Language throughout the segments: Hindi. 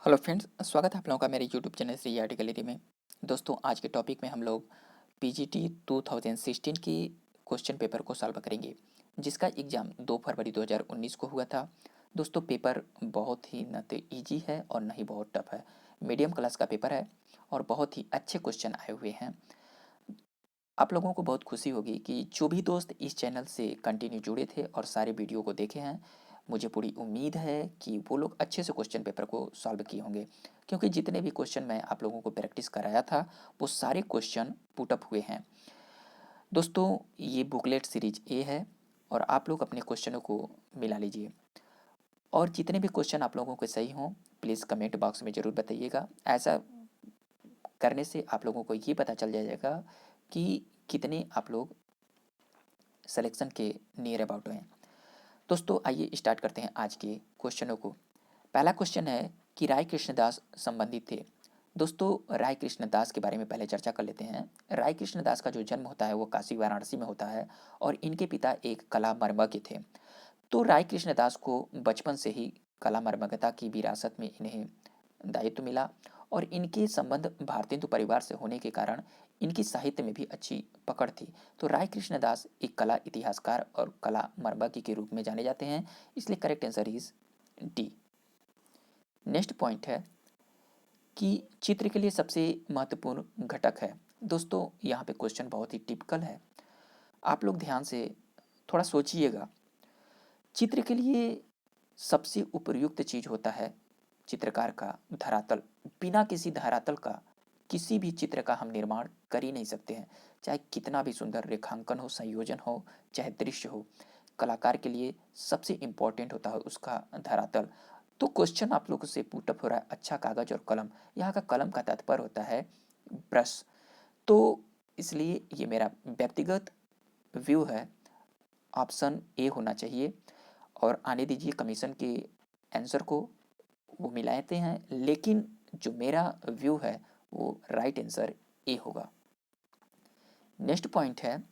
हेलो फ्रेंड्स, स्वागत है आप लोगों का मेरे YouTube channel Shri art gallery में। दोस्तों, आज के टॉपिक में हम लोग पीजीटी 2016 की क्वेश्चन पेपर को सॉल्व करेंगे, जिसका एग्ज़ाम 2 फरवरी 2019 को हुआ था। दोस्तों, पेपर बहुत ही न तो ईजी है और न ही बहुत टफ है, मीडियम क्लास का पेपर है और बहुत ही अच्छे क्वेश्चन आए हुए हैं। आप लोगों को बहुत खुशी होगी कि जो भी दोस्त इस चैनल से कंटिन्यू जुड़े थे और सारे वीडियो को देखे हैं, मुझे पूरी उम्मीद है कि वो लोग अच्छे से क्वेश्चन पेपर को सॉल्व किए होंगे, क्योंकि जितने भी क्वेश्चन मैं आप लोगों को प्रैक्टिस कराया था वो सारे क्वेश्चन पुटअप हुए हैं। दोस्तों, ये बुकलेट सीरीज ए है और आप लोग अपने क्वेश्चनों को मिला लीजिए और जितने भी क्वेश्चन आप लोगों के सही हों प्लीज़ कमेंट बॉक्स में ज़रूर बताइएगा। ऐसा करने से आप लोगों को ये पता चल जाएगा कि कितने आप लोग सिलेक्शन के नियर अबाउट हैं। दोस्तों, आइए स्टार्ट करते हैं आज के क्वेश्चनों को। पहला क्वेश्चन है कि राय कृष्णदास संबंधित थे। दोस्तों, राय कृष्णदास के बारे में पहले चर्चा कर लेते हैं। राय कृष्णदास का जो जन्म होता है वो काशी वाराणसी में होता है और इनके पिता एक कला मर्मज्ञ थे। तो राय कृष्णदास को बचपन से ही कला मर्मज्ञता की विरासत में इन्हें दायित्व मिला और इनके संबंध भारतेंदु परिवार से होने के कारण इनकी साहित्य में भी अच्छी पकड़ थी। तो राय कृष्णदास एक कला इतिहासकार और कला मर्मज्ञ के रूप में जाने जाते हैं, इसलिए correct answer is D. Next point है कि चित्र के लिए सबसे महत्वपूर्ण घटक है। दोस्तों, यहाँ पे क्वेश्चन बहुत ही टिपिकल है, आप लोग ध्यान से थोड़ा सोचिएगा। चित्र के लिए सबसे उपयुक्त चीज होता है चित्रकार का धरातल। बिना किसी धरातल का किसी भी चित्र का हम निर्माण कर ही नहीं सकते हैं, चाहे कितना भी सुंदर रेखांकन हो, संयोजन हो, चाहे दृश्य हो। कलाकार के लिए सबसे इम्पोर्टेंट होता है उसका धरातल। तो क्वेश्चन आप लोगों से पुटअप हो रहा है अच्छा कागज और कलम। यहाँ का कलम का तात्पर्य होता है ब्रश। तो इसलिए ये मेरा व्यक्तिगत व्यू है, ऑप्शन ए होना चाहिए। और आने दीजिए कमीशन के आंसर को, वो मिलाते हैं, लेकिन जो मेरा व्यू है वो राइट आंसर ए होगा। नेक्स्ट पॉइंट है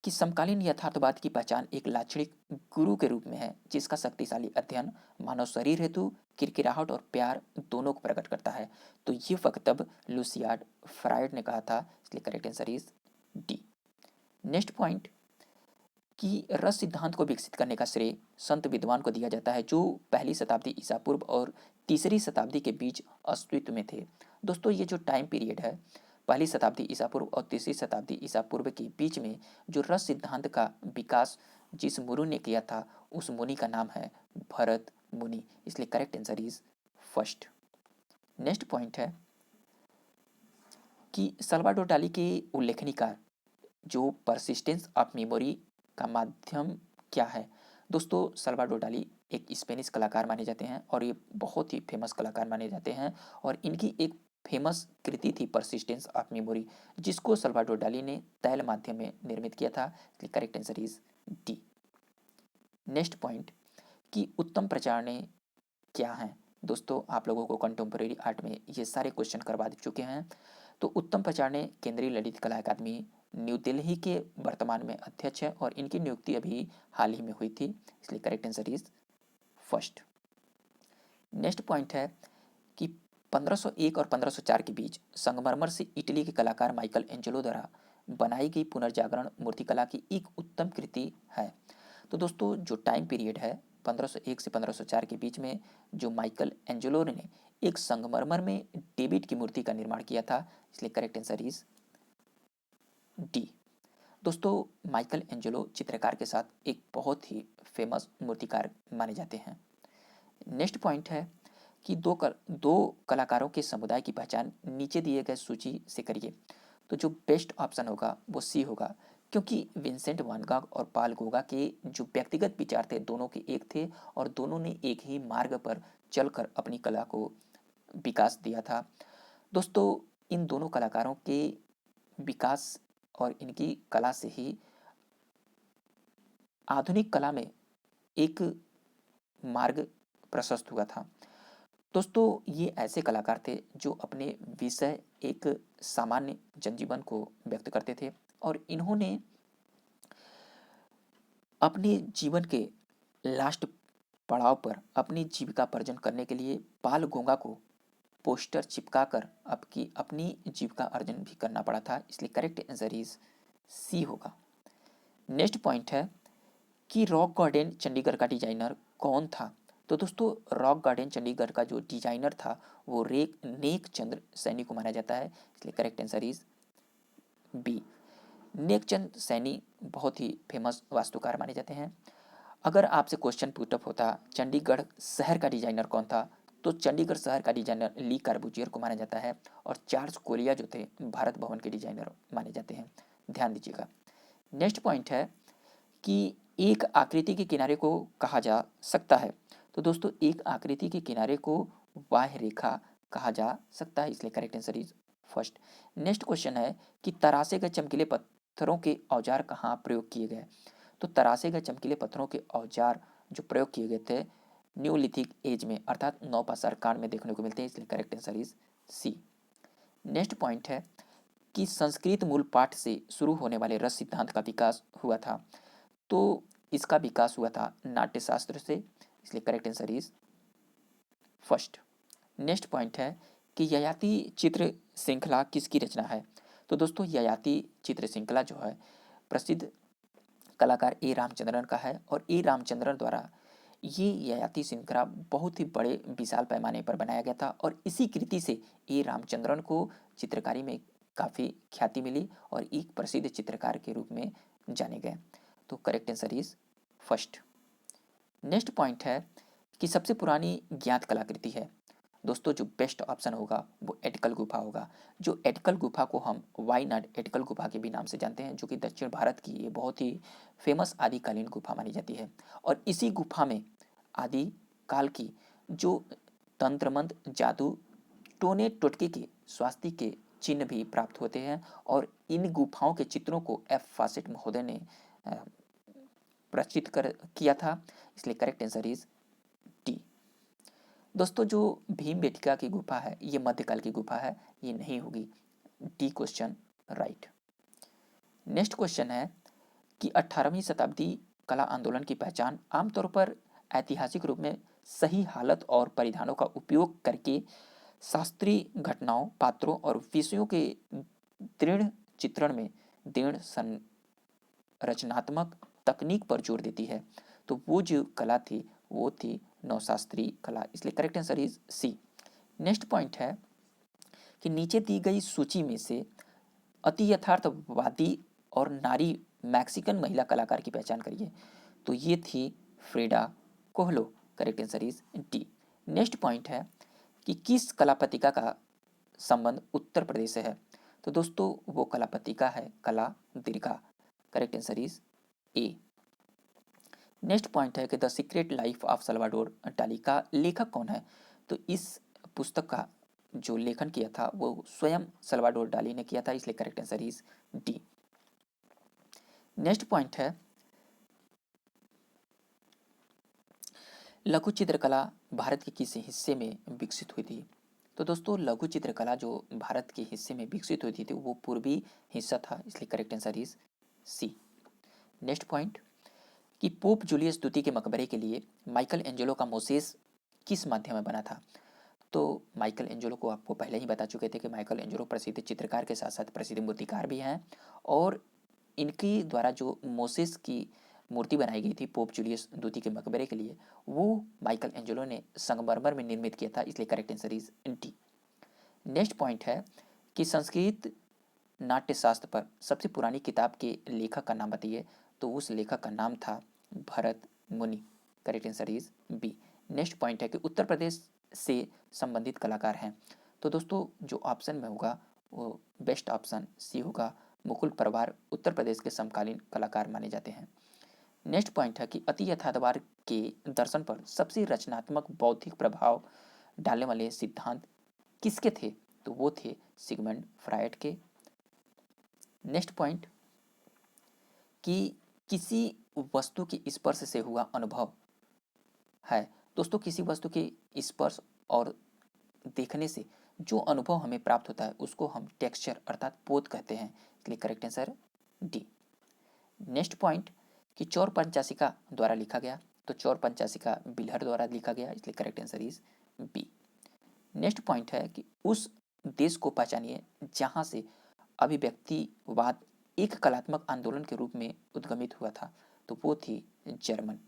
कि समकालीन यथार्थवाद की पहचान एक लाक्षणिक गुरु के रूप में है जिसका शक्तिशाली अध्ययन मानव शरीर हेतु किरकिराहट और प्यार दोनों को प्रकट करता है। तो ये वक्तव्य लुसियाड फ्रायड ने कहा था, इसलिए correct answer is D. Next point कि रस सिद्धांत को विकसित करने का श्रेय संत विद्वान को दिया जाता है जो पहली शताब्दी ईसा पूर्व और तीसरी शताब्दी के बीच अस्तित्व में थे। दोस्तों, ये जो टाइम पीरियड है पहली शताब्दी ईसा पूर्व और तीसरी शताब्दी ईसा पूर्व के बीच में जो रस सिद्धांत का विकास जिस मुनि ने किया था उस मुनि का नाम है भरत मुनि, इसलिए correct answer is first. Next point है कि सल्वाडोर डाली के उल्लेखनीय कार्य जो परसिस्टेंस ऑफ मेमोरी का माध्यम क्या है। दोस्तों, सल्वाडोर डाली एक स्पेनिश कलाकार माने जाते हैं और ये बहुत ही फेमस कलाकार माने जाते हैं और इनकी एक फेमस कृति थी परसिस्टेंस ऑफ मेमोरी, जिसको सल्वाडोर डाली ने तैल माध्यम में निर्मित किया था, इसलिए correct answer is D. Next point कि उत्तम प्रचारणे क्या हैं। दोस्तों, आप लोगों को कंटेम्प्रेरी आर्ट में ये सारे क्वेश्चन करवा चुके हैं। तो उत्तम पचारणे केंद्रीय ललित कला अकादमी न्यू दिल्ली के वर्तमान में अध्यक्ष है और इनकी नियुक्ति अभी हाल ही में हुई थी, इसलिए correct answer is first. Next point है कि 1501 और 1504 के बीच संगमरमर से इटली के कलाकार माइकल एंजेलो द्वारा बनाई गई पुनर्जागरण मूर्तिकला की एक उत्तम कृति है। तो दोस्तों, जो टाइम पीरियड है 1501 से 1504 के बीच में जो माइकल एंजेलो ने एक संगमरमर में डेविड की मूर्ति का निर्माण किया था, इसलिए करेक्ट आंसर इज डी। दोस्तों, माइकल एंजेलो चित्रकार के साथ एक बहुत ही फेमस मूर्तिकार माने जाते हैं। नेक्स्ट पॉइंट है कि दो कलाकारों के समुदाय की पहचान नीचे दिए गए सूची से करिए। तो जो बेस्ट ऑप्शन होगा वो सी होगा, क्योंकि विंसेंट वैन गॉग और पॉल गोगा के जो व्यक्तिगत विचार थे दोनों के एक थे और दोनों ने एक ही मार्ग पर चलकर अपनी कला को विकास दिया था। दोस्तों, इन दोनों कलाकारों के विकास और इनकी कला से ही आधुनिक कला में एक मार्ग प्रशस्त हुआ था। दोस्तों, ये ऐसे कलाकार थे जो अपने विषय एक सामान्य जनजीवन को व्यक्त करते थे और इन्होंने अपने जीवन के लास्ट पड़ाव पर अपनी जीविकापार्जन करने के लिए बाल गंगा को पोस्टर चिपकाकर अपनी जीविका अर्जन भी करना पड़ा था, इसलिए करेक्ट आंसर इज सी होगा। नेक्स्ट पॉइंट है कि रॉक गार्डन चंडीगढ़ का डिजाइनर कौन था। तो दोस्तों रॉक गार्डन चंडीगढ़ का जो डिजाइनर था वो नेक चंद्र सैनी को माना जाता है, इसलिए करेक्ट आंसर इज बी। नेक चंद सैनी बहुत ही फेमस वास्तुकार माने जाते हैं। अगर आपसे क्वेश्चन पुटअप होता चंडीगढ़ शहर का डिजाइनर कौन था, तो चंडीगढ़ शहर का डिजाइनर ली कार्बूजियर को माना जाता है और चार्ल्स कोलिया जो थे भारत भवन के डिजाइनर माने जाते हैं, ध्यान दीजिएगा। नेक्स्ट पॉइंट है कि एक आकृति के किनारे को कहा जा सकता है। तो दोस्तों एक आकृति के किनारे को बाह्य रेखा कहा जा सकता है, इसलिए correct answer is first. Next question है कि तरासे गए चमकीले पत्थरों के औजार कहाँ प्रयोग किए गए। तो तरासे गए चमकीले पत्थरों के औजार जो प्रयोग किए गए थे न्यूलिथिक एज में अर्थात नवपाषाण काल में देखने को मिलते हैं, इसलिए correct answer is C. Next point है कि संस्कृत मूल पाठ से शुरू होने वाले रस सिद्धांत का विकास हुआ था। तो इसका विकास हुआ था नाट्यशास्त्र से, इसलिए correct answer is first. Next point है कि ययाति चित्र श्रृंखला किसकी रचना है। तो दोस्तों ययाति चित्र श्रृंखला जो है प्रसिद्ध कलाकार ए रामचंद्रन का है और ए रामचंद्रन द्वारा ये ययाति श्रृंखला बहुत ही बड़े विशाल पैमाने पर बनाया गया था और इसी कृति से ए रामचंद्रन को चित्रकारी में काफ़ी ख्याति मिली और एक प्रसिद्ध चित्रकार के रूप में जाने गए। तो correct answer is first. Next point है कि सबसे पुरानी ज्ञात कलाकृति है। दोस्तों जो बेस्ट ऑप्शन होगा वो एटकल गुफा होगा। जो एटकल गुफा को हम वायनाड एटकल गुफा के भी नाम से जानते हैं, जो कि दक्षिण भारत की ये बहुत ही फेमस आदिकालीन गुफा मानी जाती है और इसी गुफा में आदि काल की जो तंत्रमंत्र जादू टोने टोटके के स्वास्थ्य के चिन्ह भी प्राप्त होते हैं और इन गुफाओं के चित्रों को एफ फासेट महोदय ने प्रचित किया था, इसलिए करेक्ट आंसर इज डी। दोस्तों जो भीमबेटका की गुफा है ये मध्यकाल की गुफा है, ये नहीं होगी, D question right. Next question है कि 18वीं शताब्दी कला आंदोलन की पहचान आमतौर पर ऐतिहासिक रूप में सही हालत और परिधानों का उपयोग करके शास्त्रीय घटनाओं पात्रों और विषयों के दृढ़ चित्रण में दृढ़ रचनात्मक तकनीक पर जोर देती है। तो वो जो कला थी वो थी नवशास्त्रीय कला, इसलिए correct answer is C. Next point है कि नीचे दी गई सूची में से अति यथार्थवादी और नारी मैक्सिकन महिला कलाकार की पहचान करिए। तो ये थी Frida Kahlo, correct answer is D. Next point है कि किस कलापतिका का संबंध उत्तर प्रदेश से है। तो दोस्तों वो कलापतिका है कला दीर्घा, correct answer is A. Next point है कि the secret life of Salvador डाली का लेखक कौन है। तो इस पुस्तक का जो लेखन किया था वो स्वयं सल्वाडोर डाली ने किया था, इसलिए correct answer is D. Next point है लघु चित्रकला भारत के किस हिस्से में विकसित हुई थी। तो दोस्तों लघु चित्रकला जो भारत के हिस्से में विकसित हुई थी वो पूर्वी हिस्सा था, इसलिए correct answer is C. Next point कि पोप जूलियस द्वितीय के मकबरे के लिए माइकल एंजेलो का मोसेस किस माध्यम में बना था। तो माइकल एंजेलो को आपको पहले ही बता चुके थे कि माइकल एंजेलो प्रसिद्ध चित्रकार के साथ साथ प्रसिद्ध मूर्तिकार भी हैं और इनकी द्वारा जो मोसेस की मूर्ति बनाई गई थी पोप जूलियस द्वितीय के मकबरे के लिए वो माइकल एंजेलो ने संगमरमर में निर्मित किया था, इसलिए correct answer is D. Next point है कि संस्कृत नाट्यशास्त्र पर सबसे पुरानी किताब के लेखक का नाम बताइए। तो उस लेखक का नाम था Bharat Muni, correct answer is B. Next point है कि उत्तर प्रदेश से संबंधित कलाकार हैं। तो दोस्तों जो ऑप्शन में होगा वो बेस्ट ऑप्शन सी होगा, मुकुल परवार उत्तर प्रदेश के समकालीन कलाकार माने जाते हैं। नेक्स्ट पॉइंट है कि अति यथार्थवाद के दर्शन पर सबसे रचनात्मक बौद्धिक प्रभाव डालने वाले सिद्धांत किसके थे। तो वो थे सिगमंड फ्रायड के। नेक्स्ट पॉइंट कि किसी वस्तु के स्पर्श से हुआ अनुभव है। दोस्तों किसी वस्तु के स्पर्श और देखने से जो अनुभव हमें प्राप्त होता है उसको हम टेक्सचर अर्थात पोत कहते हैं, इसलिए correct answer D. Next point कि चौर पंचाशिका द्वारा लिखा गया तो चौर पंचासी का बिलहर द्वारा लिखा गया, इसलिए correct answer is B. Next point है कि उस देश को पहचानिए जहां से अभिव्यक्तिवाद एक कलात्मक आंदोलन के रूप में उद्गमित हुआ था, तो वो थी जर्मन।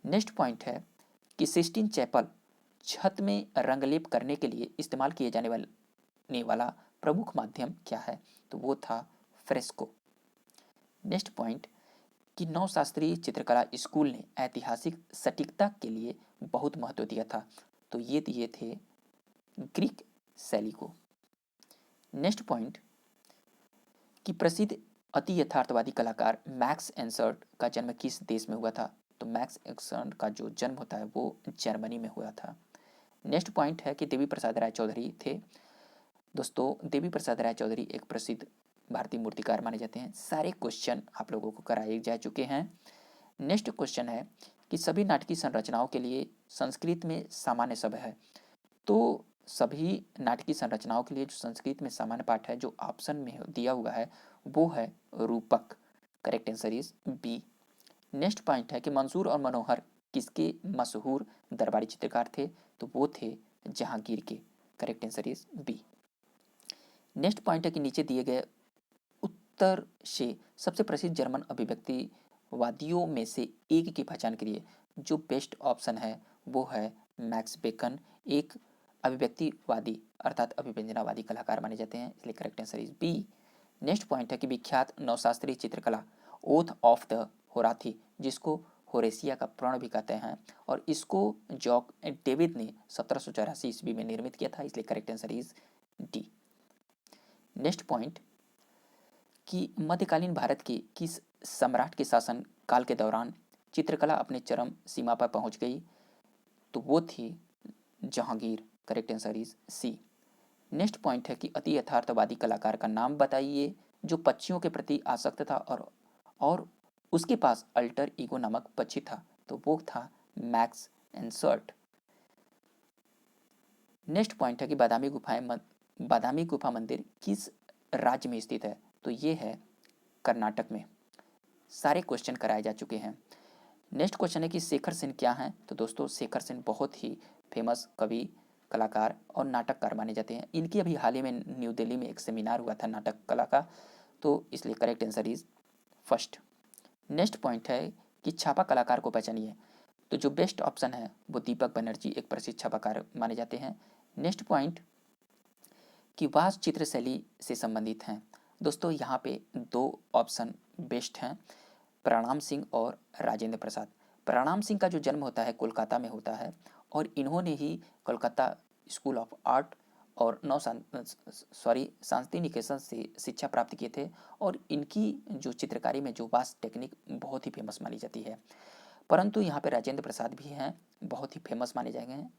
नेक्स्ट पॉइंट है कि सिस्टीन चैपल छत में रंगलेप करने के लिए इस्तेमाल किए जाने वाला प्रमुख माध्यम क्या है, तो वो था फ्रेस्को। नेक्स्ट पॉइंट कि नवशास्त्रीय चित्रकला स्कूल ने ऐतिहासिक सटीकता के लिए बहुत महत्व दिया था, तो ये दिए थे ग्रीक शैली को। नेक्स्ट पॉइंट कि प्रसिद्ध अति यथार्थवादी कलाकार मैक्स एंसर्ट का जन्म किस देश में हुआ था, तो मैक्स एंसर्ट का जो जन्म होता है वो जर्मनी में हुआ था। नेक्स्ट पॉइंट है कि देवी प्रसाद राय चौधरी थे। दोस्तों देवी प्रसाद राय चौधरी एक प्रसिद्ध भारतीय मूर्तिकार माने जाते हैं। सारे क्वेश्चन आप लोगों को कराए जा चुके हैं। नेक्स्ट क्वेश्चन है कि सभी नाटकीय संरचनाओं के लिए संस्कृत में सामान्य शब्द है, तो सभी नाटकीय संरचनाओं के लिए जो संस्कृत में सामान्य पाठ है जो ऑप्शन में दिया हुआ है वो है रूपक। Correct answer is B. Next point है कि मंसूर और मनोहर किसके मशहूर दरबारी चित्रकार थे, तो वो थे जहांगीर के। Correct answer is B. Next point है कि नीचे दिए गए उत्तर से सबसे प्रसिद्ध जर्मन अभिव्यक्तिवादियों में से एक की पहचान करिए। जो बेस्ट ऑप्शन है वो है मैक्स बेकन, एक अभिव्यक्तिवादी अर्थात अभिव्यंजनावादी कलाकार माने जाते हैं, इसलिए correct answer is B. Next point है कि विख्यात नवशास्त्रीय चित्रकला ओथ ऑफ द होराथी, जिसको होरेसिया का प्रण भी कहते हैं, और इसको जॉक डेविड ने 1784 ईस्वी में निर्मित किया था, इसलिए correct answer is D. Next point कि मध्यकालीन भारत के किस सम्राट के शासन काल के दौरान चित्रकला अपने चरम सीमा पर पहुंच गई, तो वो थी Jahangir. Correct answer is C. Next point है कि अति यथार्थवादी कलाकार का नाम बताइए जो पक्षियों के प्रति आसक्त था और उसके पास अल्टर ईगो नामक पक्षी था, तो वो था मैक्स एंसर्ट। नेक्स्ट पॉइंट है कि बादामी गुफा मंदिर किस राज्य में स्थित है, तो ये है कर्नाटक में। सारे क्वेश्चन कराए जा चुके हैं। नेक्स्ट क्वेश्चन है कि शेखर सेन क्या हैं, तो दोस्तों शेखर सेन बहुत ही फेमस कवि, कलाकार और नाटककार माने जाते हैं। इनकी अभी हाल ही में न्यू दिल्ली में एक सेमिनार हुआ था नाटक कला का, तो इसलिए correct answer is first. Next point है कि छापा कलाकार को पहचानिए, तो जो बेस्ट ऑप्शन है वो दीपक बनर्जी एक प्रसिद्ध छापाकार माने जाते हैं। नेक्स्ट पॉइंट कि वास्तु चित्र शैली से संबंधित हैं। दोस्तों यहाँ पे दो ऑप्शन बेस्ट हैं, प्रणाम सिंह और राजेंद्र प्रसाद। प्रणाम सिंह का जो जन्म होता है कोलकाता में होता है, और इन्होंने ही कोलकाता स्कूल ऑफ आर्ट और शांति निकेतन से शिक्षा प्राप्त किए थे, और इनकी जो चित्रकारी में जो वास्ट टेक्निक बहुत ही फेमस मानी जाती है। परंतु यहाँ पे राजेंद्र प्रसाद भी हैं, बहुत ही फेमस माने जाएंगे हैं,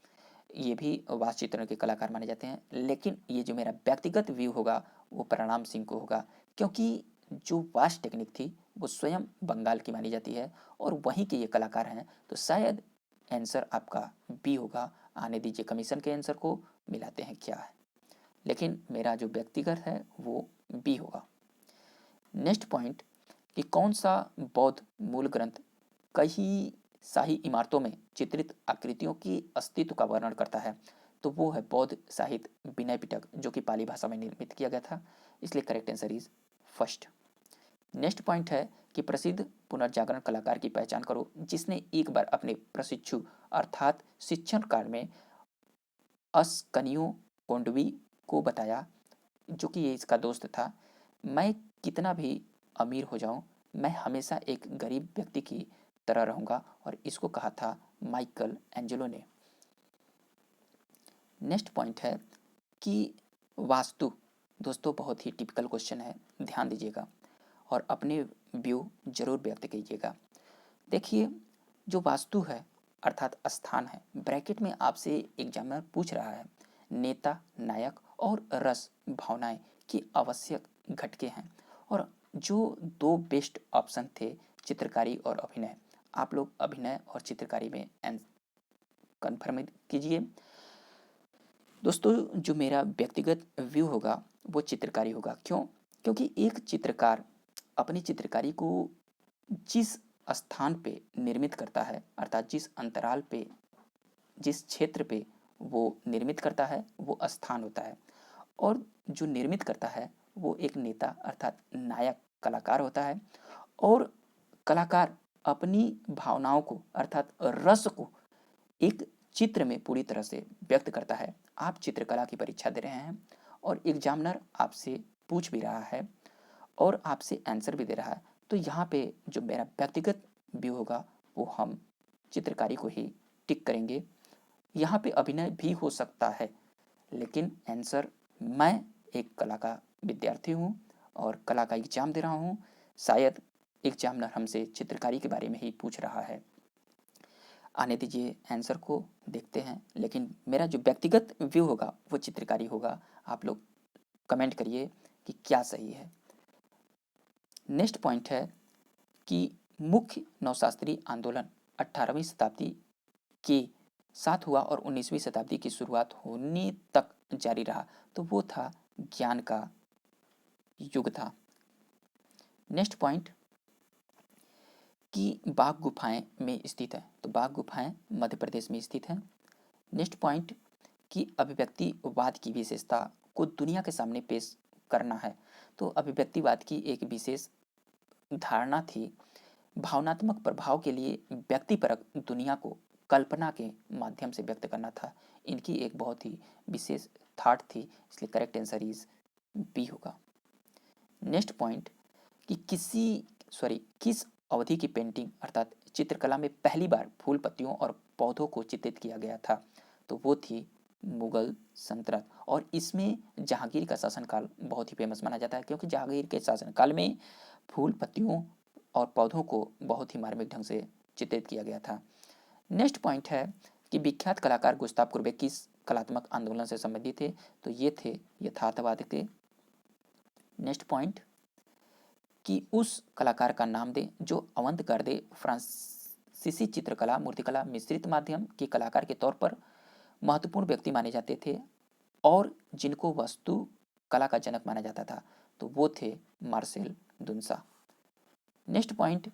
ये भी वास्तु चित्रण के कलाकार माने जाते हैं। लेकिन ये जो मेरा व्यक्तिगत व्यू होगा वो प्रणाम सिंह को होगा, क्योंकि जो वास्ट टेक्निक थी वो स्वयं बंगाल की मानी जाती है और वहीं के ये कलाकार हैं, तो शायद आंसर आपका बी होगा। आने दीजिए कमीशन के आंसर को, मिलाते हैं क्या है, लेकिन मेरा जो व्यक्तिगत है वो बी होगा। नेक्स्ट पॉइंट कि कौन सा बौद्ध मूल ग्रंथ कई शाही इमारतों में चित्रित आकृतियों की अस्तित्व का वर्णन करता है, तो वो है बौद्ध साहित्य विनय पिटक, जो कि पाली भाषा में निर्मित किया गया था, इसलिए correct answer is first. Next point है कि प्रसिद्ध पुनर्जागरण कलाकार की पहचान करो जिसने एक बार अपने प्रशिक्षु अर्थात शिक्षण काल में अस्कनियो कोंडवी को बताया, जो कि ये इसका दोस्त था, मैं कितना भी अमीर हो जाऊं मैं हमेशा एक गरीब व्यक्ति की तरह रहूंगा, और इसको कहा था माइकल एंजेलो ने। नेक्स्ट पॉइंट है कि वास्तु, दोस्तों बहुत ही टिपिकल क्वेश्चन है, ध्यान दीजिएगा और अपने व्यू जरूर व्यक्त कीजिएगा। देखिए जो वास्तु है अर्थात स्थान है, ब्रैकेट में आपसे एग्जामिनर पूछ रहा है नेता, नायक और रस भावनाएं की आवश्यक घटकें हैं, और जो दो बेस्ट ऑप्शन थे चित्रकारी और अभिनय, आप लोग अभिनय और चित्रकारी में कन्फर्म कीजिए। दोस्तों जो मेरा व्यक्तिगत व्यू होगा वो चित्रकारी होगा। क्यों? क्योंकि एक चित्रकार अपनी चित्रकारी को जिस स्थान पे निर्मित करता है, अर्थात जिस अंतराल पे, जिस क्षेत्र पे वो निर्मित करता है वो स्थान होता है। और जो निर्मित करता है वो एक नेता अर्थात नायक कलाकार होता है। और कलाकार अपनी भावनाओं को अर्थात रस को एक चित्र में पूरी तरह से व्यक्त करता है। आप चित्रकला की परीक्षा दे रहे हैं और एग्जामिनर आपसे पूछ भी रहा है और आपसे आंसर भी दे रहा है, तो यहाँ पे जो मेरा व्यक्तिगत व्यू होगा वो हम चित्रकारी को ही टिक करेंगे। यहाँ पे अभिनय भी हो सकता है, लेकिन आंसर, मैं एक कला का विद्यार्थी हूँ और कला का एग्जाम दे रहा हूँ, शायद एग्जामिनर हमसे चित्रकारी के बारे में ही पूछ रहा है। आने दीजिए, आंसर को देखते हैं, लेकिन मेरा जो व्यक्तिगत व्यू होगा वो चित्रकारी होगा। आप लोग कमेंट करिए कि क्या सही है। नेक्स्ट पॉइंट है कि मुख्य नवशास्त्रीय आंदोलन 18वीं शताब्दी के साथ हुआ और 19वीं शताब्दी की शुरुआत होने तक जारी रहा, तो वो था ज्ञान का युग था। नेक्स्ट पॉइंट कि बाघ गुफाएं में स्थित है, तो बाघ गुफाएं मध्य प्रदेश में स्थित है। नेक्स्ट पॉइंट कि अभिव्यक्तिवाद की विशेषता को दुनिया के सामने पेश करना है, तो अभिव्यक्तिवाद की एक विशेष धारणा थी भावनात्मक प्रभाव के लिए व्यक्तिपरक दुनिया को कल्पना के माध्यम से व्यक्त करना था। इनकी एक बहुत ही विशेष थॉट थी, इसलिए करेक्ट आंसर इज बी होगा। नेक्स्ट पॉइंट कि किस अवधि की पेंटिंग अर्थात चित्रकला में पहली बार फूल पत्तियों और पौधों को चित्रित किया गया था, तो वो थी मुगल सल्तनत। और इसमें जहांगीर का शासनकाल बहुत ही फेमस माना जाता है, क्योंकि जहांगीर के शासनकाल में फूल पत्तियों और पौधों को बहुत ही मार्मिक ढंग से चित्रित किया गया था। नेक्स्ट पॉइंट है कि विख्यात कलाकार गुस्ताव कुर्बे किस कलात्मक आंदोलन से संबंधित थे, तो ये थे यथार्थवाद के। नेक्स्ट पॉइंट कि उस कलाकार का नाम दें जो अवंत-गर्दे फ्रांसीसी चित्रकला मूर्तिकला मिश्रित माध्यम के कलाकार के तौर पर महत्वपूर्ण व्यक्ति माने जाते थे और जिनको वस्तु कला का जनक माना जाता था, तो वो थे मार्सेल दुन्सा। नेक्स्ट पॉइंट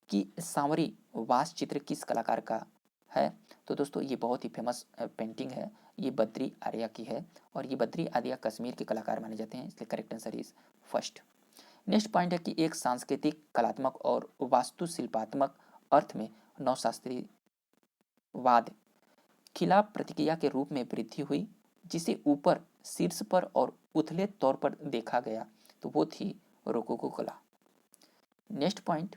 कि सांवरी वास चित्र किस कलाकार का है, तो दोस्तों ये बहुत ही फेमस पेंटिंग है, ये बद्री आर्या की है और ये बद्री आर्या कश्मीर के कलाकार माने जाते हैं, इसलिए correct answer is first. Next point है कि एक सांस्कृतिक कलात्मक और वास्तुशिल्पात्मक अर्थ में नवशास्त्रीवाद खिलाफ प्रतिक्रिया के रूप में वृद्धि हुई, जिसे ऊपर शीर्ष पर और उथले तौर पर देखा गया, तो वो थी रोकोको कला। नेक्स्ट पॉइंट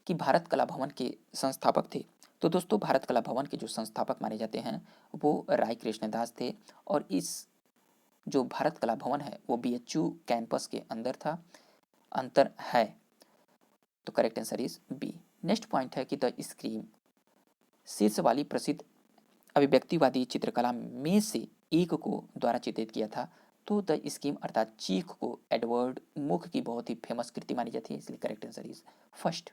कि भारत कला भवन के संस्थापक थे, तो दोस्तों भारत कला भवन के जो संस्थापक माने जाते हैं वो राय कृष्णदास थे और इस जो भारत कला भवन है वो BHU कैंपस के अंदर था, अंतर है, तो correct answer is B. Next point है कि द स्क्रीम शीर्ष वाली प्रसिद्ध अभिव्यक्तिवादी चित्रकला में से एक को द्वारा चित्रित किया था, तो द स्कीम अर्थात चीख को एडवर्ड मुख की बहुत ही फेमस कृति मानी जाती है, इसलिए correct answer is first.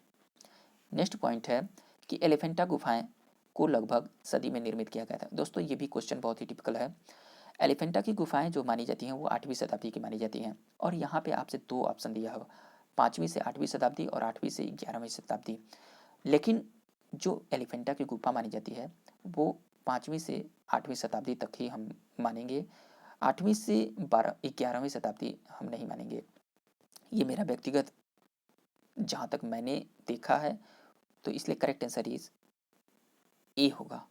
Next point है कि एलिफेंटा गुफाएं को लगभग सदी में निर्मित किया गया था। दोस्तों ये भी क्वेश्चन बहुत ही टिपिकल है। एलिफेंटा की गुफाएं जो मानी जाती हैं वो 8वीं शताब्दी की मानी जाती हैं और यहाँ पे आपसे दो ऑप्शन दिया हो, 5वीं से 8वीं शताब्दी और 8वीं से 11वीं शताब्दी। लेकिन जो एलिफेंटा की गुफा मानी जाती है वो 5वीं से 8वीं शताब्दी तक ही हम मानेंगे, 8वीं से 11वीं शताब्दी हम नहीं मानेंगे। ये मेरा व्यक्तिगत जहाँ तक मैंने देखा है, तो इसलिए करेक्ट आंसर इज ए होगा।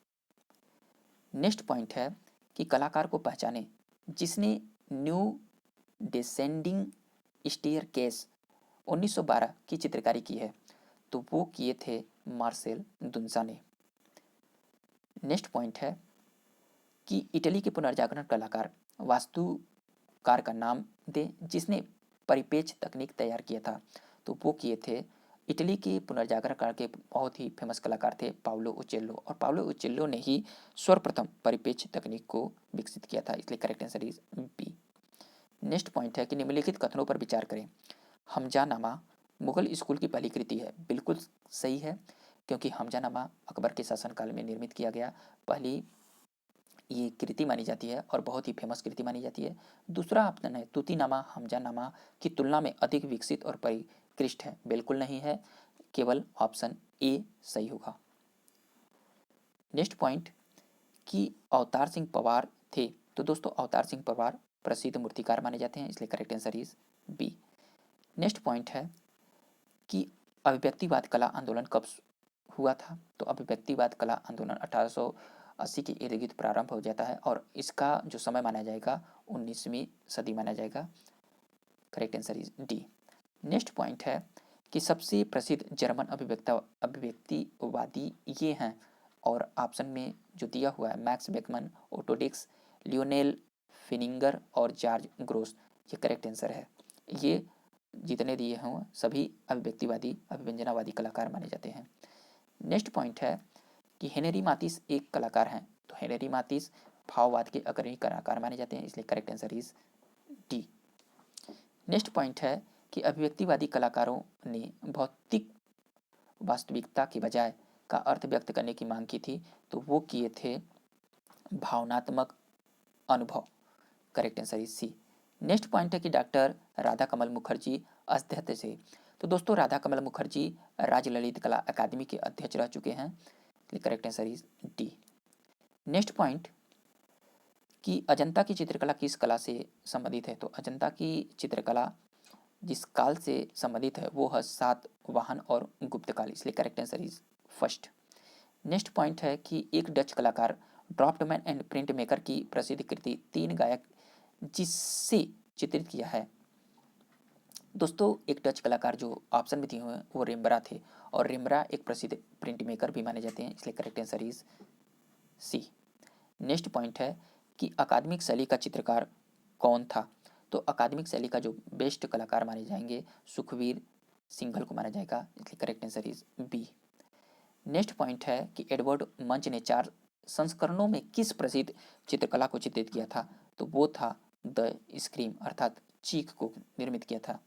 नेक्स्ट पॉइंट है कि कलाकार को पहचाने जिसने न्यू डिसेंडिंग स्टेयरकेस 1912 की चित्रकारी की है, तो वो किए थे मार्सेल दुन्सा ने। नेक्स्ट पॉइंट है कि इटली के पुनर्जागरण कलाकार वास्तुकार का नाम दें जिसने परिपेक्ष तकनीक तैयार किया था, तो वो किए थे इटली के पुनर्जागरण काल के बहुत ही फेमस कलाकार थे पाउलो उचेल्लो, और पाउलो उचेल्लो ने ही सर्वप्रथम परिपेक्ष तकनीक को विकसित किया था, इसलिए correct answer is B. Next point है कि निम्नलिखित कथनों पर विचार करें। हमजानामा मुगल स्कूल की पहली कृति है, बिल्कुल सही है, क्योंकि हमजानामा अकबर के शासनकाल में निर्मित किया गया पहली ये कृति मानी जाती है और बहुत ही फेमस कृति मानी जाती है। दूसरा ऑप्शन है तूतीनामा हमजानामा की तुलना में अधिक विकसित और परिष्कृत है, बिल्कुल नहीं है, केवल ऑप्शन ए सही होगा। नेक्स्ट पॉइंट कि अवतार सिंह पवार थे, तो दोस्तों अवतार सिंह पवार प्रसिद्ध मूर्तिकार माने जाते हैं, इसलिए correct answer is B. Next point है कि अभिव्यक्तिवाद कला आंदोलन कब हुआ था, तो अभिव्यक्तिवाद कला आंदोलन 1880 के इर्द गिर्द प्रारंभ हो जाता है और इसका जो समय माना जाएगा 19वीं सदी माना जाएगा, correct answer is D. Next point है कि सबसे प्रसिद्ध जर्मन अभिव्यक्तिवादी ये हैं, और ऑप्शन में जो दिया हुआ है मैक्स बेकमन, ओटो डिक्स, लियोनेल फिनिंगर और जॉर्ज ग्रोस, ये करेक्ट आंसर है। ये जितने दिए हों सभी अभिव्यक्तिवादी अभिव्यंजनावादी कलाकार माने जाते हैं। नेक्स्ट पॉइंट है कि हेनरी मातिस एक कलाकार हैं, तो हेनरी मातिस भाववाद के अग्रणी कलाकार माने जाते हैं, इसलिए correct answer is D. Next point है कि अभिव्यक्तिवादी कलाकारों ने भौतिक वास्तविकता के बजाय का अर्थ व्यक्त करने की मांग की थी, तो वो किए थे भावनात्मक अनुभव, correct answer is C. Next point है कि डॉक्टर राधा कमल मुखर्जी अध्यक्ष थे, तो दोस्तों राधा कमल मुखर्जी राज्य ललित कला अकादमी के अध्यक्ष रह चुके हैं, correct answer is D. Next point कि अजंता की चित्रकला किस कला से संबंधित है, तो अजंता की चित्रकला जिस काल से संबंधित है वो है सातवाहन और गुप्त काल, इसलिए correct answer is first. Next point है कि एक डच कलाकार ड्राफ्टमैन एंड प्रिंट मेकर की प्रसिद्ध कृति तीन गायक जिससे चित्रित किया है, दोस्तों एक डच कलाकार जो ऑप्शन में दिए हुए हैं वो रिम्बरा थे, और रिम्बरा एक प्रसिद्ध प्रिंट मेकर भी माने जाते हैं, इसलिए correct answer is C. Next point है कि अकादमिक शैली का चित्रकार कौन था, तो अकादमिक शैली का जो बेस्ट कलाकार माने जाएंगे सुखवीर सिंघल को माना जाएगा, इसलिए correct answer is B. Next point है कि एडवर्ड मंच ने 4 संस्करणों में किस प्रसिद्ध चित्रकला को चित्रित किया था, तो वो था द स्क्रीम अर्थात चीख को निर्मित किया था।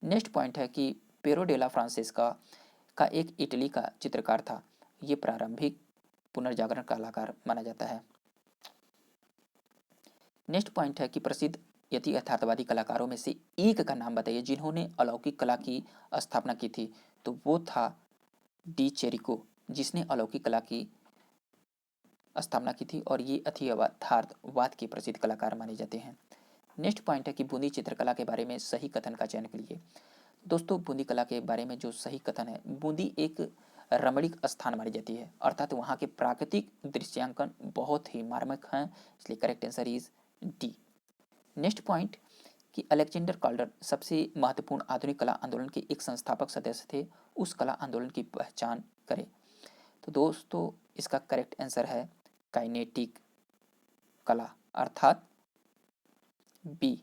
नेक्स्ट पॉइंट है कि पेरो डेला फ्रांसेस्का का एक इटली का चित्रकार था, ये प्रारंभिक पुनर्जागरण कलाकार माना जाता है। नेक्स्ट पॉइंट है कि प्रसिद्ध यति यथार्थवादी कलाकारों में से एक का नाम बताइए जिन्होंने अलौकिक कला की स्थापना की थी, तो वो था डी चेरिको, जिसने अलौकिक कला की स्थापना की थी और ये यथार्थवाद के प्रसिद्ध कलाकार माने जाते हैं। नेक्स्ट पॉइंट है कि बूंदी चित्रकला के बारे में सही कथन का चयन कीजिए, दोस्तों बूंदी कला के बारे में जो सही कथन है, बूंदी एक रमणीक स्थान मानी जाती है, अर्थात वहाँ के प्राकृतिक दृश्यांकन बहुत ही मार्मिक हैं, इसलिए correct answer is D. Next point कि अलेक्जेंडर कॉल्डर सबसे महत्वपूर्ण आधुनिक कला आंदोलन के एक संस्थापक सदस्य थे, उस कला आंदोलन की पहचान करें, तो दोस्तों इसका करेक्ट आंसर है काइनेटिक कला अर्थात बी।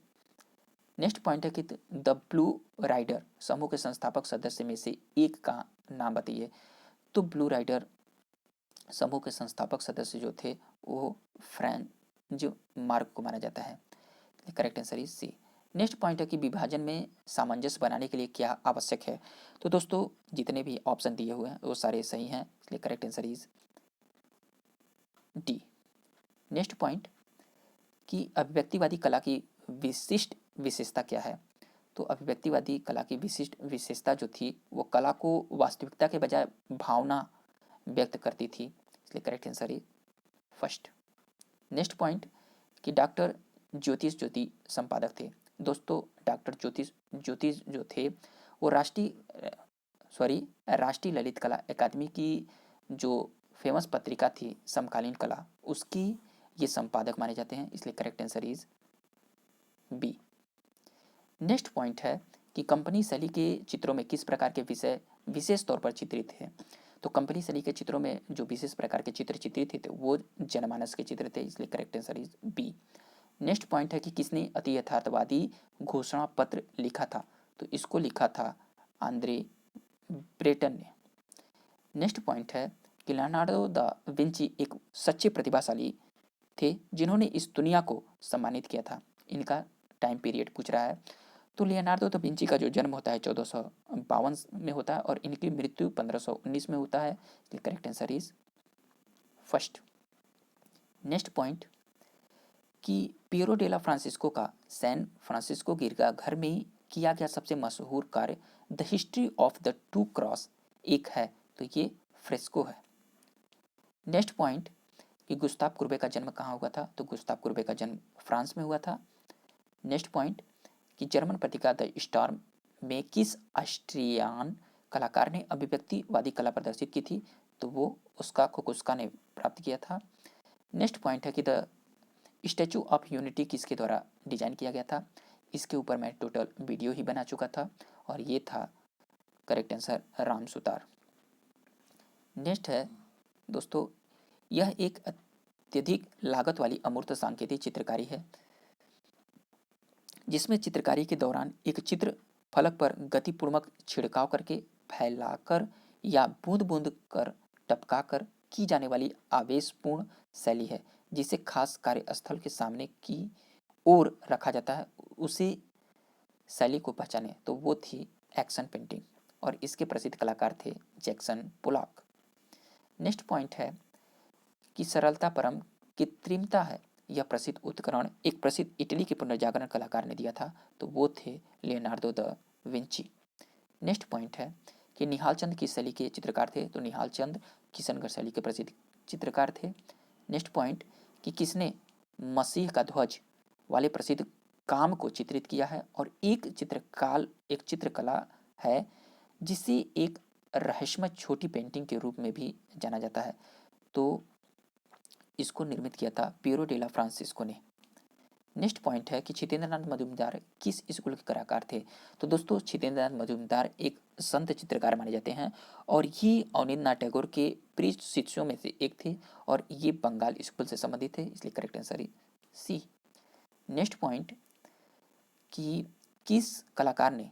नेक्स्ट पॉइंट है कि द ब्लू राइडर समूह के संस्थापक सदस्य में से एक का नाम बताइए, तो ब्लू राइडर समूह के संस्थापक सदस्य जो थे वो फ्रेंच मार्क को माना जाता है, correct answer is C. Next point है कि विभाजन में सामंजस्य बनाने के लिए क्या आवश्यक है, तो दोस्तों जितने भी ऑप्शन दिए हुए हैं वो सारे सही हैं, इसलिए correct answer is D. Next point कि अभिव्यक्तिवादी कला की विशिष्ट विशेषता क्या है, तो अभिव्यक्तिवादी कला की विशिष्ट विशेषता जो थी वो कला को वास्तविकता के बजाय भावना व्यक्त करती थी, इसलिए correct answer is first. Next point कि डॉक्टर ज्योतिष ज्योति संपादक थे, दोस्तों डॉक्टर ज्योतिष जो थे वो राष्ट्रीय ललित कला अकादमी की जो फेमस पत्रिका थी समकालीन कला, उसकी ये संपादक माने जाते हैं, इसलिए correct answer is B. Next point है कि कंपनी शैली के चित्रों में किस प्रकार के विषय विशेष तौर पर चित्रित थे, तो कंपनी शैली के चित्रों में जो विशेष प्रकार के चित्र चित्रित थे वो जनमानस के चित्र थे, इसलिए correct answer is B. Next point है कि किसने अति यथार्थवादी घोषणा पत्र लिखा था, तो इसको लिखा था आंद्रे ब्रेटन ने। नेक्स्ट पॉइंट है कि लियोनार्डो दा विंची एक सच्चे प्रतिभाशाली थे जिन्होंने इस दुनिया को सम्मानित किया था, इनका टाइम पीरियड पूछ रहा है, तो लियोनार्डो दा विंची का जो जन्म होता है 1452 में होता है और इनकी मृत्यु 1519 में होता है, correct answer is first. Next point कि पियरो डेला फ्रांसिस्को का सैन फ्रांसिस्को गिरजाघर में किया गया सबसे मशहूर कार्य the history of the two cross एक है तो ये फ्रेस्को है। नेक्स्ट पॉइंट कि गुस्ताव कुर्बे का जन्म कहाँ हुआ था, तो गुस्ताव कुर्बे का जन्म फ्रांस में हुआ था। नेक्स्ट पॉइंट कि जर्मन पत्रिका द स्टॉर्म में किस ऑस्ट्रियन कलाकार ने अभिव्यक्तिवादी कला प्रदर्शित की थी, तो वो उसका कुकुस्का ने प्राप्त किया था। नेक्स्ट पॉइंट है कि द स्टैचू ऑफ यूनिटी किसके द्वारा डिजाइन किया गया था, इसके ऊपर मैं टोटल वीडियो ही बना चुका था और ये था correct answer Ram Sutar. Next है दोस्तों, यह एक अत्यधिक लागत वाली अमूर्त सांकेतिक चित्रकारी है जिसमें चित्रकारी के दौरान एक चित्र फलक पर गतिपूर्वक छिड़काव करके फैलाकर या बूंद बूंद कर टपकाकर की जाने वाली आवेशपूर्ण शैली है जिसे खास कार्यस्थल के सामने की ओर रखा जाता है। उसी शैली को पहचाने तो वो थी एक्शन पेंटिंग और इसके प्रसिद्ध कलाकार थे जैक्सन पोलॉक। नेक्स्ट पॉइंट है कि सरलता परम कृत्रिमता है, यह प्रसिद्ध उपकरण एक प्रसिद्ध इटली के पुनर्जागरण कलाकार ने दिया था, तो वो थे Leonardo da Vinci. Next point है कि निहाल चंद किस शैली के चित्रकार थे, तो निहाल चंद किशनगढ़ शैली के प्रसिद्ध चित्रकार थे। नेक्स्ट पॉइंट कि किसने मसीह का ध्वज वाले प्रसिद्ध काम को चित्रित किया है, और एक चित्रकला है जिसे एक रहस्यमय छोटी पेंटिंग के रूप में भी जाना जाता है, तो इसको निर्मित किया था पियरो डेला फ्रांसिस्को ने। नेक्स्ट पॉइंट है कि छितेंद्रनाथ मजूमदार किस स्कूल के कलाकार थे, तो दोस्तों छितेंद्रनाथ मजूमदार एक संत चित्रकार माने जाते हैं और ये अवनींद्रनाथ टैगोर के प्रिय शिष्यों में से एक थे और ये बंगाल स्कूल से संबंधित थे, इसलिए करेक्ट आंसर है सी। नेक्स्ट पॉइंट कि किस कलाकार ने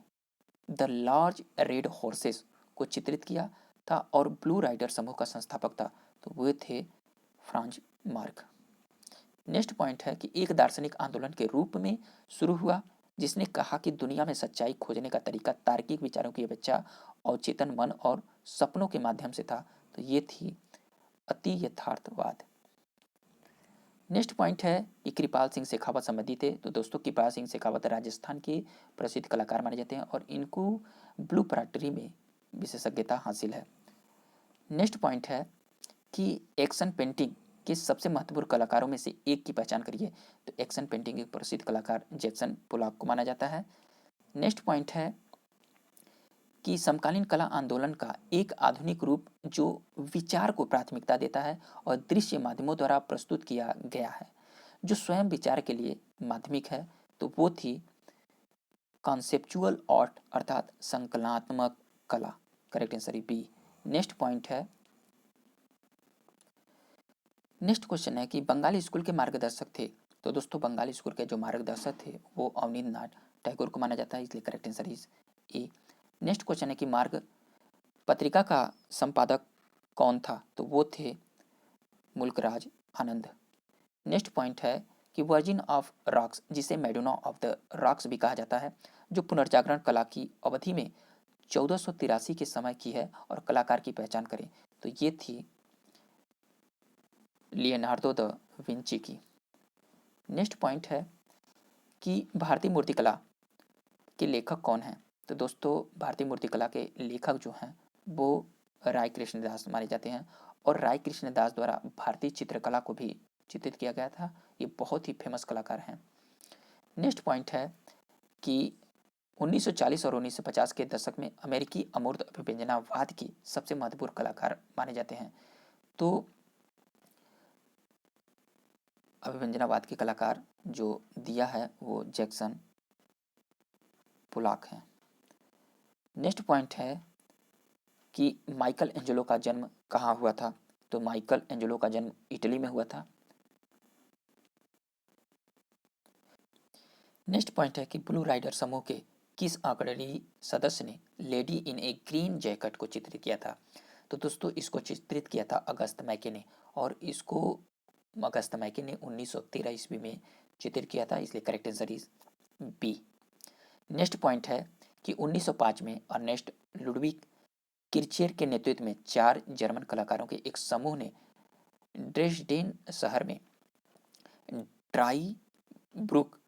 द लार्ज रेड हॉर्सेस को चित्रित किया था और ब्लू राइडर समूह का संस्थापक था, तो वे थे फ्रांज मार्क। नेक्स्ट पॉइंट है कि एक दार्शनिक आंदोलन के रूप में शुरू हुआ जिसने कहा कि दुनिया में सच्चाई खोजने का तरीका तार्किक विचारों की अपेक्षा अवचेतन मन और सपनों के माध्यम से था, तो ये थी अति यथार्थवाद। नेक्स्ट पॉइंट है कि कृपाल सिंह शेखावत संबंधित है, तो दोस्तों कृपाल सिंह शेखावत राजस्थान के प्रसिद्ध कलाकार माने जाते हैं और इनको ब्लू पॉटरी में विशेषज्ञता हासिल है। नेक्स्ट पॉइंट है कि एक्शन पेंटिंग के सबसे महत्वपूर्ण कलाकारों में से एक की पहचान करिए, तो एक्शन पेंटिंग के प्रसिद्ध कलाकार जैक्सन पोलॉक को माना जाता है। नेक्स्ट पॉइंट है कि समकालीन कला आंदोलन का एक आधुनिक रूप जो विचार को प्राथमिकता देता है और दृश्य माध्यमों द्वारा प्रस्तुत किया गया है जो स्वयं विचार के लिए माध्यमिक है, तो वो थी कॉन्सेप्चुअल आर्ट अर्थात संकलनात्मक कला, correct answer B. Next point है, नेक्स्ट क्वेश्चन है कि बंगाली स्कूल के मार्गदर्शक थे, तो दोस्तों बंगाली स्कूल के जो मार्गदर्शक थे वो अवनींद्रनाथ टैगोर को माना जाता है, इसलिए correct answer is A. Next question है कि मार्ग पत्रिका का संपादक कौन था, तो वो थे मुल्कराज आनंद। नेक्स्ट पॉइंट है कि वर्जिन ऑफ रॉक्स जिसे मैडोना ऑफ द रॉक्स भी कहा जाता है जो पुनर्जागरण कला की अवधि में 1483 के समय की है और कलाकार की पहचान करें, तो ये थी लियोनार्डो द विंची की। नेक्स्ट पॉइंट है कि भारतीय मूर्तिकला के लेखक कौन हैं, तो दोस्तों भारतीय मूर्तिकला के लेखक जो हैं वो राय कृष्णदास माने जाते हैं और राय कृष्णदास द्वारा भारतीय चित्रकला को भी चित्रित किया गया था, ये बहुत ही फेमस कलाकार हैं। नेक्स्ट पॉइंट है कि 1940 और 1950 के दशक में अमेरिकी अमूर्त अभिव्यंजनावाद की सबसे महत्वपूर्ण कलाकार माने जाते हैं, तो अभिव्यंजनावाद के कलाकार जो दिया है वो जैक्सन पोलॉक हैं। नेक्स्ट पॉइंट है कि माइकल एंजेलो का जन्म कहाँ हुआ था, तो माइकल एंजेलो का जन्म इटली में हुआ था। नेक्स्ट पॉइंट है कि ब्लू राइडर समूह के किस अग्रणी सदस्य ने lady in A green jacket को चित्रित किया था, तो दोस्तों इसको चित्रित किया था अगस्त मैके ने और इसको अगस्त मैके ने 1913 ईस्वी में चित्रित किया था, इसलिए correct answer is B. Next point है कि 1905 में अर्नेस्ट लुडविग किर्चेर के नेतृत्व में 4 जर्मन कलाकारों के एक समूह ने ड्रेसडेन शहर में ड्राई ब्रुक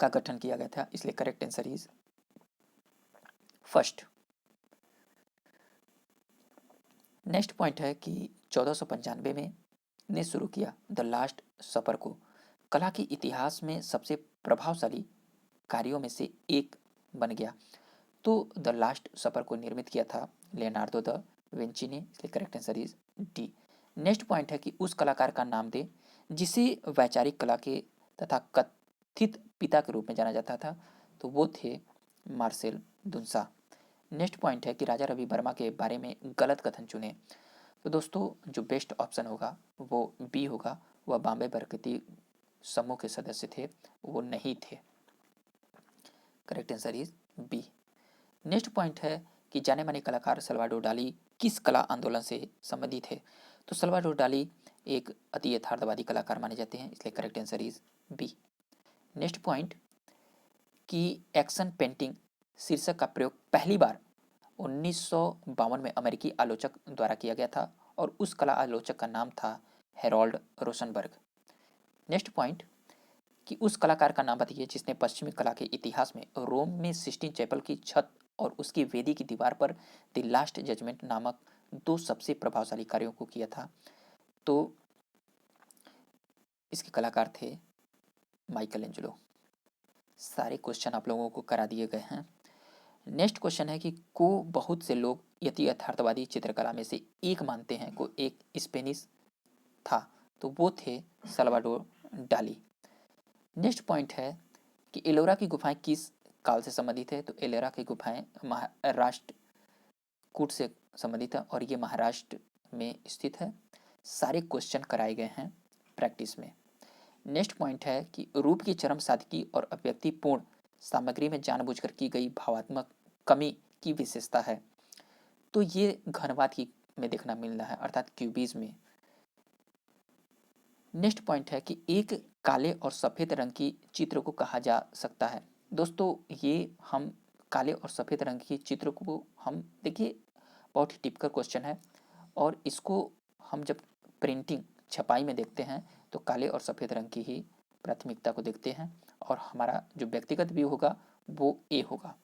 का गठन किया गया था, इसलिए correct answer is first. Next point है कि 1495 में ने शुरू किया द लास्ट सपर को कला के इतिहास में सबसे प्रभावशाली कार्यों में से एक बन गया। तो द लास्ट सपर को निर्मित किया था लियोनार्डो द विंची ने, इसलिए correct answer is D. Next point है कि उस कलाकार का नाम दे जिसे वैचारिक कला के तथा कथित पिता के रूप में जाना जाता था, तो वो थे मार्सेल दुन्सा। नेक्स्ट पॉइंट है कि राजा रवि वर्मा के बारे में गलत कथन चुने। तो दोस्तों जो बेस्ट ऑप्शन होगा वो बी होगा, वह बॉम्बे बरकती समूह के सदस्य थे, वो नहीं थे। Correct answer is B. Next point है कि जाने माने कलाकार सल्वाडोर डाली किस कला आंदोलन से संबंधित है। तो सल्वाडोर डाली एक अति यथार्थवादी कलाकार माने जाते हैं, इसलिए correct answer is B. Next point कि एक्शन पेंटिंग शीर्षक का प्रयोग पहली बार 1952 में अमेरिकी आलोचक द्वारा किया गया था और उस कला आलोचक का नाम था हेरोल्ड रोशनबर्ग। नेक्स्ट पॉइंट कि उस कलाकार का नाम बताइए जिसने पश्चिमी कला के इतिहास में रोम में सिस्टीन चैपल की छत और उसकी वेदी की दीवार पर द लास्ट जजमेंट नामक दो सबसे प्रभावशाली कार्यों को किया था। तो इसके कलाकार थे माइकल एंजेलो। सारे क्वेश्चन आप लोगों को करा दिए गए हैं। नेक्स्ट क्वेश्चन है कि को बहुत से लोग यति यथार्थवादी चित्रकला में से एक मानते हैं, को एक स्पेनिश था, तो वो थे सल्वाडोर डाली। नेक्स्ट पॉइंट है कि एलोरा की गुफाएं किस काल से संबंधित है। तो एलोरा की गुफाएं महाराष्ट्र कूट से संबंधित है और ये महाराष्ट्र में स्थित है। सारे क्वेश्चन कराए गए हैं प्रैक्टिस में। नेक्स्ट पॉइंट है कि रूप की चरम सादगी और अव्यक्तिपूर्ण सामग्री में जानबूझकर की गई भावात्मक कमी की विशेषता है। तो ये घनवाद की में देखना मिल रहा है, अर्थात क्यूबिज्म में। नेक्स्ट पॉइंट है कि एक काले और सफ़ेद रंग की चित्र को कहा जा सकता है। दोस्तों ये हम काले और सफ़ेद रंग की चित्र को हम देखिए बहुत ही टिपिकल क्वेश्चन है और इसको हम जब प्रिंटिंग छपाई में देखते हैं तो काले और सफ़ेद रंग की ही प्राथमिकता को देखते हैं और हमारा जो व्यक्तिगत व्यू होगा वो ए होगा,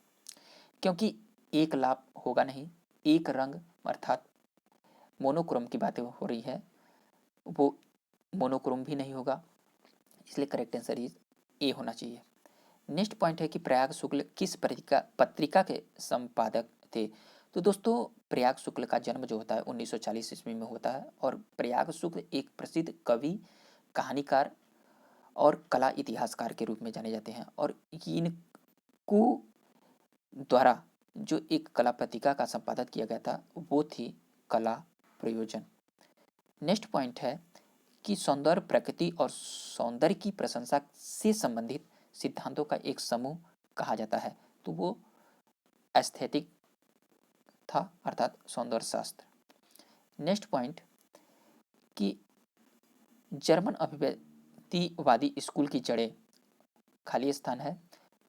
क्योंकि एक लाभ होगा नहीं, एक रंग अर्थात मोनोक्रोम की बातें हो रही है, वो मोनोक्रोम भी नहीं होगा, इसलिए करेक्ट आंसर इज ए होना चाहिए। नेक्स्ट पॉइंट है कि प्रयाग शुक्ल किस पत्रिका के संपादक थे। तो दोस्तों प्रयाग शुक्ल का जन्म जो होता है 1940 ईस्वी में होता है और प्रयाग शुक्ल एक प्रसिद्ध कवि, कहानीकार और कला इतिहासकार के रूप में जाने जाते हैं और इनको द्वारा जो एक कला पत्रिका का संपादन किया गया था वो थी कला प्रयोजन। नेक्स्ट पॉइंट है कि सौंदर्य प्रकृति और सौंदर्य की प्रशंसा से संबंधित सिद्धांतों का एक समूह कहा जाता है, तो वो एस्थेटिक था अर्थात सौंदर्य शास्त्र। नेक्स्ट पॉइंट कि जर्मन अभिव्यक्तिवादी स्कूल की जड़ें खाली स्थान है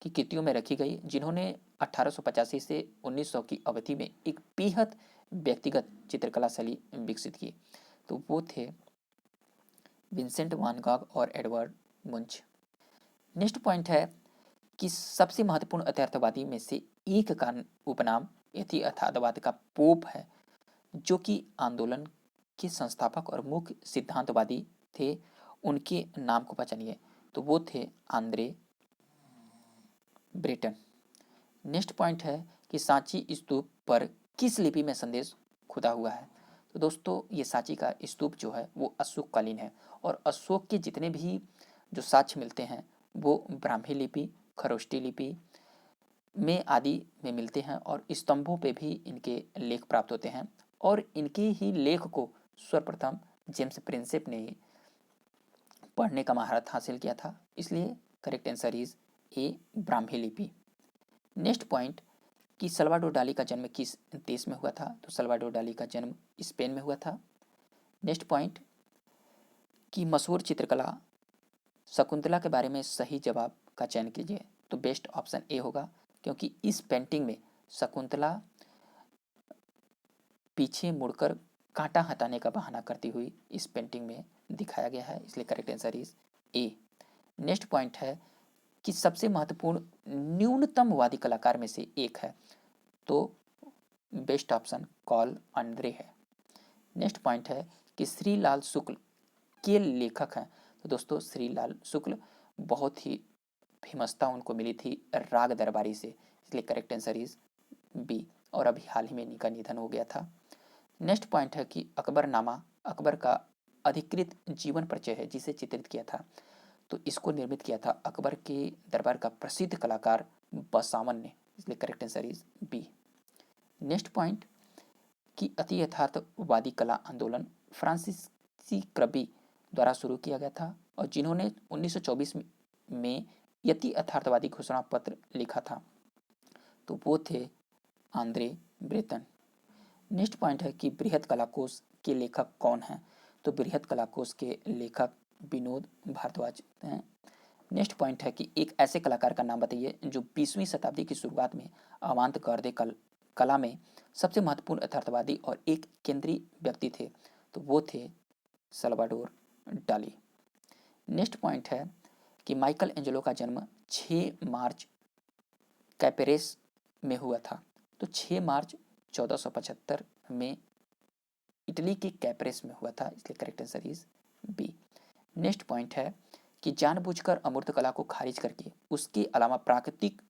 की कृतियों में रखी गई जिन्होंने 1885 से 1900 की अवधि में एक बेहद व्यक्तिगत चित्रकला शैली विकसित की, तो वो थे विंसेंट वान गॉग और एडवर्ड मुंच। नेक्स्ट पॉइंट है कि सबसे महत्वपूर्ण यथार्थवादी में से एक का उपनाम यथार्थवाद का पोप है, जो कि आंदोलन के संस्थापक और मुख्य सिद्धांतवादी थे, उनके नाम को पहचानिए, तो वो थे आंद्रे ब्रेटन। नेक्स्ट पॉइंट है कि सांची स्तूप पर किस लिपि में संदेश खुदा हुआ है। तो दोस्तों ये सांची का स्तूप जो है वो अशोककालीन है और अशोक के जितने भी जो साक्ष्य मिलते हैं वो ब्राह्मी लिपि, खरोष्टी लिपि में आदि में मिलते हैं और स्तंभों पे भी इनके लेख प्राप्त होते हैं और इनके ही लेख को सर्वप्रथम जेम्स प्रिंसेप ने पढ़ने का महारत हासिल किया था, इसलिए correct answer is A Brahmi lipi. Next point कि सल्वाडोर डाली का जन्म किस देश में हुआ था। तो सल्वाडोर डाली का जन्म स्पेन में हुआ था। नेक्स्ट पॉइंट कि मशहूर चित्रकला शकुंतला के बारे में सही जवाब का चयन कीजिए। तो बेस्ट ऑप्शन ए होगा, क्योंकि इस पेंटिंग में शकुंतला पीछे मुड़कर कांटा हटाने का बहाना करती हुई इस पेंटिंग में दिखाया गया है, इसलिए correct answer is A. Next point है कि सबसे महत्वपूर्ण न्यूनतमवादी कलाकार में से एक है, तो बेस्ट ऑप्शन कॉल आंद्रे है। नेक्स्ट पॉइंट है कि श्री लाल शुक्ल के लेखक हैं। तो दोस्तों श्री लाल शुक्ल बहुत ही फेमसता उनको मिली थी राग दरबारी से, इसलिए करेक्ट आंसर इज बी, और अभी हाल ही में इनका निधन हो गया था। नेक्स्ट पॉइंट है कि अकबरनामा अकबर का अधिकृत जीवन परिचय है जिसे चित्रित किया था। तो इसको निर्मित किया था अकबर के दरबार का प्रसिद्ध कलाकार बसावन ने, इसलिए correct answer is B. Next point कि अति यथार्थवादी कला आंदोलन फ्रांसीसी क्रबी द्वारा शुरू किया गया था और जिन्होंने 1924 में यति यथार्थवादी घोषणा पत्र लिखा था, तो वो थे आंद्रे ब्रेतन। नेक्स्ट पॉइंट है कि बृहद कलाकोश के लेखक कौन हैं। तो बृहद कलाकोश के लेखक विनोद भारद्वाज हैं। नेक्स्ट पॉइंट है कि एक ऐसे कलाकार का नाम बताइए जो 20वीं शताब्दी की शुरुआत में अवांत गर्दे कला में सबसे महत्वपूर्ण यथार्थवादी और एक केंद्रीय व्यक्ति थे, तो वो थे सल्वाडोर डाली। नेक्स्ट पॉइंट है कि माइकल एंजेलो का जन्म 6 मार्च कैपेरेस में हुआ था। तो 6 मार्च 1475 में इटली के कैपरेस में हुआ था, इसलिए correct answer is B. Next point है कि जानबूझकर अमूर्त कला को खारिज करके उसके अलावा प्राकृतिक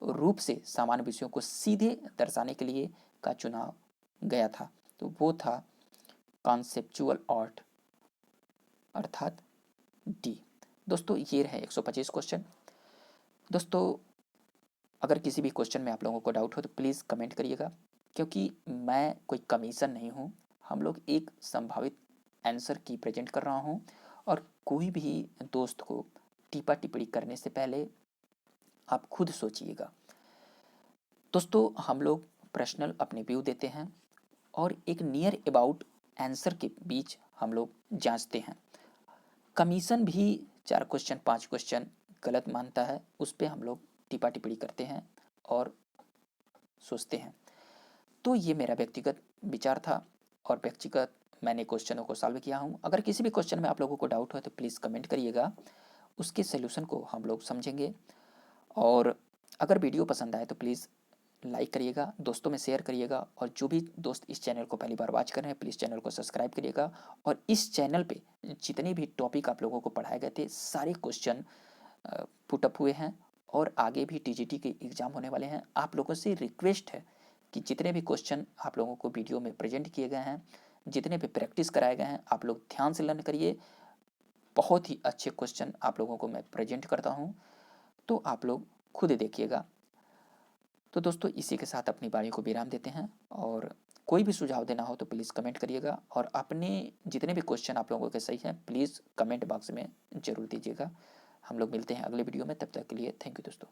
रूप से सामान्य विषयों को सीधे दर्शाने के लिए का चुनाव गया था, तो वो था कॉन्सेप्चुअल आर्ट अर्थात डी। दोस्तों ये रहे 125 क्वेश्चन। दोस्तों अगर किसी भी क्वेश्चन में आप लोगों को डाउट हो तो प्लीज़ कमेंट करिएगा, क्योंकि मैं कोई कमीशन नहीं हूँ, हम लोग एक संभावित आंसर की प्रेजेंट कर रहा हूँ और कोई भी दोस्त को टिप्पा टिप्पणी करने से पहले आप खुद सोचिएगा। दोस्तों हम लोग पर्सनल अपने व्यू देते हैं और एक नियर अबाउट आंसर के बीच हम लोग जांचते हैं। कमीशन भी 4 क्वेश्चन 5 क्वेश्चन गलत मानता है, उस पर हम लोग टिप्पा टिप्पणी करते हैं और सोचते हैं। तो ये मेरा व्यक्तिगत विचार था और व्यक्तिगत मैंने क्वेश्चनों को सॉल्व किया हूँ। अगर किसी भी क्वेश्चन में आप लोगों को डाउट हो तो प्लीज़ कमेंट करिएगा, उसके सोल्यूशन को हम लोग समझेंगे। और अगर वीडियो पसंद आए तो प्लीज़ लाइक करिएगा, दोस्तों में शेयर करिएगा, और जो भी दोस्त इस चैनल को पहली बार वॉच कर रहे हैं प्लीज़ चैनल को सब्सक्राइब करिएगा। और इस चैनल पे जितने भी टॉपिक आप लोगों को पढ़ाए गए थे सारे क्वेश्चन पुटअप हुए हैं और आगे भी टीजीटी के एग्ज़ाम होने वाले हैं। आप लोगों से रिक्वेस्ट है कि जितने भी क्वेश्चन आप लोगों को वीडियो में प्रेजेंट किए गए हैं, जितने भी प्रैक्टिस कराए गए हैं, आप लोग ध्यान से लर्न करिए। बहुत ही अच्छे क्वेश्चन आप लोगों को मैं प्रेजेंट करता हूँ, तो आप लोग खुद देखिएगा। तो दोस्तों इसी के साथ अपनी वाणी को विराम देते हैं, और कोई भी सुझाव देना हो तो प्लीज़ कमेंट करिएगा, और अपने जितने भी क्वेश्चन आप लोगों के सही हैं प्लीज़ कमेंट बॉक्स में ज़रूर दीजिएगा। हम लोग मिलते हैं अगले वीडियो में, तब तक के लिए थैंक यू दोस्तों।